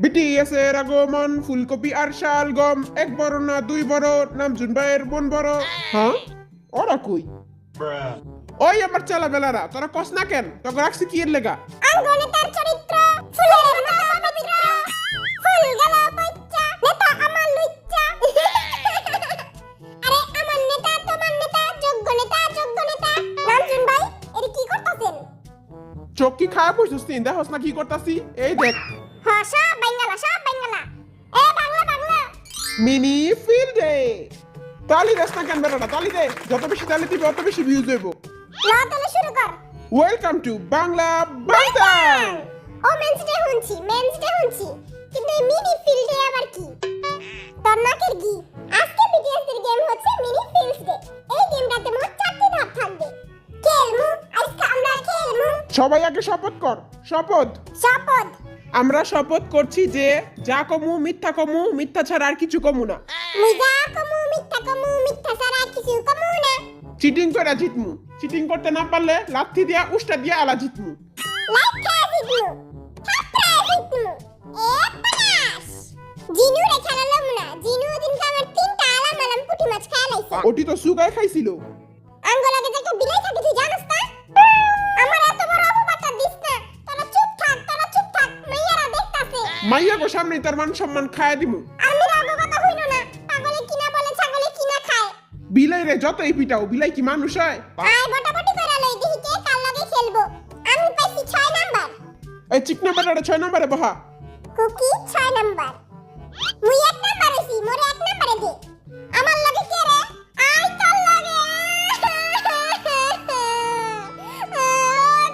BTS এর আগমন, ফুলকপি আর শালগম, এক বড় না দুই বড়, নামজুন ভাইয়ের বোন বড়। হ্যাঁ, ওরা কই? ওই আমার চালা বেলারা, তোরা কস না কেন? তোকে রাখছি কি এর লেগা? আঙ্গনে তার চরিত্র ফুলের মতো পবিত্র, ফুল গেল পইচ্চা, নেতা আমার লুচ্চা। আরে আমার নেতা তোমার নেতা, যোগ্য নেতা যোগ্য নেতা। নামজুন ভাই, এর কি করতেছেন? চোখ কি খায় বসছিস? দেখোস না কি করতাছি? এই দেখ, হ্যাঁ, সব বাঙ্গালা সব বাঙ্গালা। এ বাংলা বাংলা। মিনি ফিল্ডে তালি দেস না কেন বেটাটা? তালি দে, যত বেশি তালি দিবি অত বেশি ভিউজ হইব। ল তাহলে শুরু কর। ওয়েলকাম টু বাংলা বাইতাং। ও মেন্সডে শুনছি, কিন্তু এই মিনি ফিল্ডে আবার কি? তোর নাকের গি। আজকে বিটিএস এর গেম হচ্ছে মিনি ফিল্ডস ডে। এই গেমটাতে মোট 4টি ধাপ থাকবে। খেলমু, আজকে আমরা খেলমু। সবাই আগে শপথ কর। শপথ। শপথ। আমরা শপথ করছি যে যা কমু মিথ্যা কমু, মিথ্যা ছাড়া আর কিছু কমু না। মুজা কমু, মিথ্যা ছাড়া কিছু কমু না। চিটিং করে জিতমু। চিটিং করতে না পারলে লাথি দিয়া উষ্টা দিয়া আলা জিতমু। লাইক খায় জিতমু, থাপড়ায় জিতমু। এ পালাস। জিনু রে খেলালাম না। জিনু দিনকে আমার 3টা আলাম পুঁটি মাছ খায় লাইছে। ওটি তো সুগায় খাইছিল। আঙ্গলাকে যে একটা বিলাই থাকে তুই জানিস না? আমার এত বড় অপবাদটা দিস না। তোরা চুপ থাক। মাইয়ারা দেখতাছে। মাইয়া গো সামনে তার মান সম্মান খায়া দিমু। আমি রাগো কথা হইল না। পাগলে কিনা বলে ছাগলে কিনা খায়। বিলাই রে যতই পিটাও, বিলাই কি মানুষ হয়? আয় বটাবটি করে লই দেখি কে কার লগে খেলবো। আমি পাইছি 6 নাম্বার। এই চিকনা বেটাটা 6 নম্বরে বহা। কুকি 6 নাম্বার। মুই 1 নাম্বার হইছি, মোরে 1 নাম্বারে দে। আমার লগে কে রে? আই তোর লগে।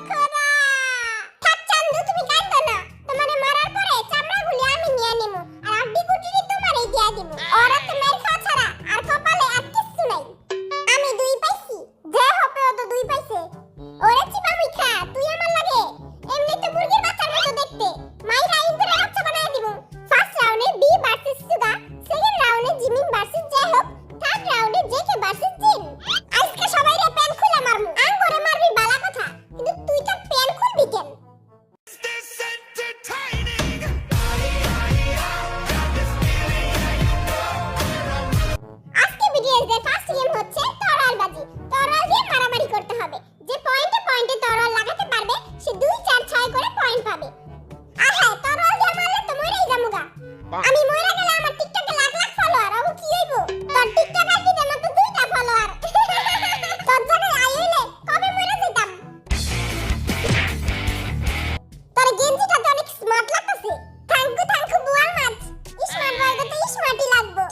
খোদা। থাক চান্দু, তুমি কাঁদো না। তোমারে মারার পরে চামড়াগুলি আমি নিয়ে নেবো। আর আড্ডি কুটিনি তোমারই দিয়া দিব। ওরা তো মের খাওয়া ছাড়া আর কপালে আর কিচ্ছু নাই। আমি 2 পাইছি। যে হবে ও তো 2 পাইছে। ওরে চিপা মুই খা, তুই আমার লাগে। এমনি তো মুরগির বাচ্চার মতো দেখতে। মাইরা ইন্দুরের বাচ্চা বানায় দিব। ফার্স্ট রাউন্ডে বি ভার্সেস সুগা, সেকেন্ড রাউন্ডে জিমিন ভার্সেস জেহব, থার্ড রাউন্ডে জেকে ভার্সেস জিন। আজকে সবাই রে প্যান খুলে মারমু। আঙ্গরে মারবি বালা কথা, কিন্তু তুই তো প্যান খুলবি কেন? আজকে বিটিএস এর ফার্স্ট গেম হচ্ছে তরোয়ালবাজি। তরোয়াল দিয়ে মারামারি করতে হবে। যে পয়েন্টে তরোয়াল লাগাতে পারবে সে 2 4 6 করে পয়েন্ট পাবে। আহা, তরোয়াল দিয়ে মারলে তো মরেই যামুগা। আমি মইরা গেলে আমার টিকটকে লাখ লাখ ফলোয়ার আবু কি হইব? তোর টিকটক আইডিতে মাত্র 2টা ফলোয়ার। তোর জায়গায় আই হইলে কবে মইরা যেতাম। তোর গেঞ্জিটা তো অনেক স্মার্ট লাগতেছে। থ্যাঙ্কু বুয়াল মাছ। স্মার্ট বয়কে তো স্মার্টই লাগবো।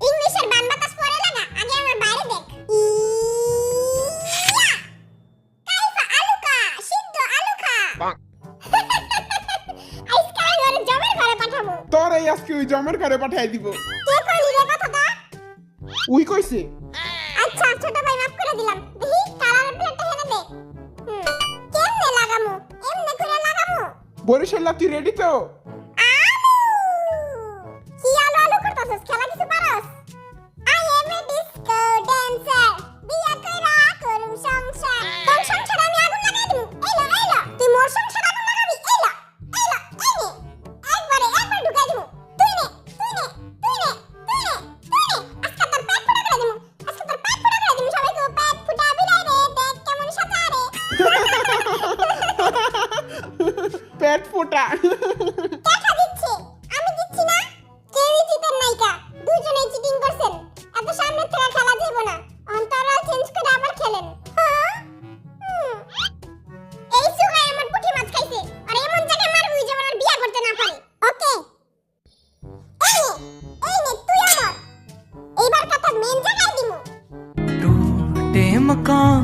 ইংলিশের বান বাতাস পড়ে লাগা, আগে আমার বাইরে দেখ। কাইফা আলুকা, সিদ্ধ আলুকা। আজকে আমি ওর জমের ঘরে পাঠাবো। তোর এই আজকে ওই জমের ঘরে পাঠাই দিব। কে কইলি রে কথাটা? উই কইছে। আচ্ছা ছোট ভাই মাফ করে দিলাম। দেখি কালার প্লেটটা হেনে দে। কেমনে লাগামু? এমনে করে লাগামু? বরিশাল তুই রেডি তো? আলু! কি আলু করতাছস? খেলা কিছু পারস? I am a disco dancer. বিয়া কইরা করুম সংসার। তোর সংসারে আমি আগুন লাগাই দিমু। এলো। তুই মোর সংসারে আগুন লাগাবি? এলো। এনে। একবার ঢুকাই দিমু। তুই নে। আজকে তোর পেট ফুটা করে দিমু। সবাই কো পেট ফুটা বিলাই রে, দেখ কেমন সাজা রে। পেট ফোটা। দেখা দিচ্ছে। আমি দিচ্ছি না। কেউই জিতেন নাইকা। দুজনেই চিটিং করছেন। এত সামনে থেকে খেলা যাবে না। অন্তরাল চেঞ্জ করে আবার খেলেন। হ্যাঁ? এই সুগাই আমার পুঁটি মাছ খাইছে। আর এমন জায়গায় মারবি যেমন আর বিয়া করতে না পারে। ওকে। এই নে তুই আমার। এইবার কথা মেন জায়গায় দিমু। टूटे मकान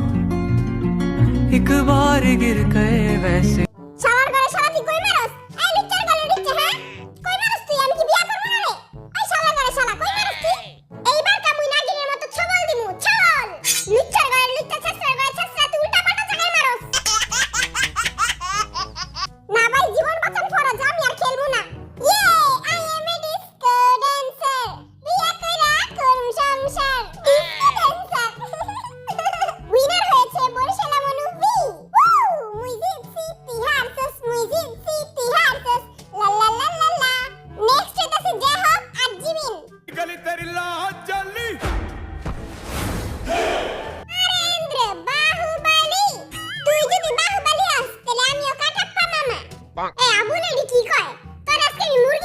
एक बार गिर गए वैसे শালার ঘরে শালা তুই কই মারস? এই লুচ্চার গলে লুচ্চা, হ্যাঁ? কই মারস তুই? আমি কি বিয়া করব না রে? ওই শালার ঘরে শালা কই মারস তুই? এইবার কামুই নাগিনের মতো ছবল দিমু, ছবল। লুচ্চার ঘরে লুচ্চা, ছাসরার ঘরে ছাসরা, তুই উল্টা পাল্টা জায়গায় মারস। না ভাই, জীবন বাঁচান ফরজ, আমি আর খেলবো না। ইয়ে, I M A disco dancer. বিয়া কইরা করুম সংসার। Disco dancer. উইনার হয়েছে বরিশাল মনু ভি। মুই জিতছি এ আবু নেডি কি কয় তোর আজকে আমি মুরগি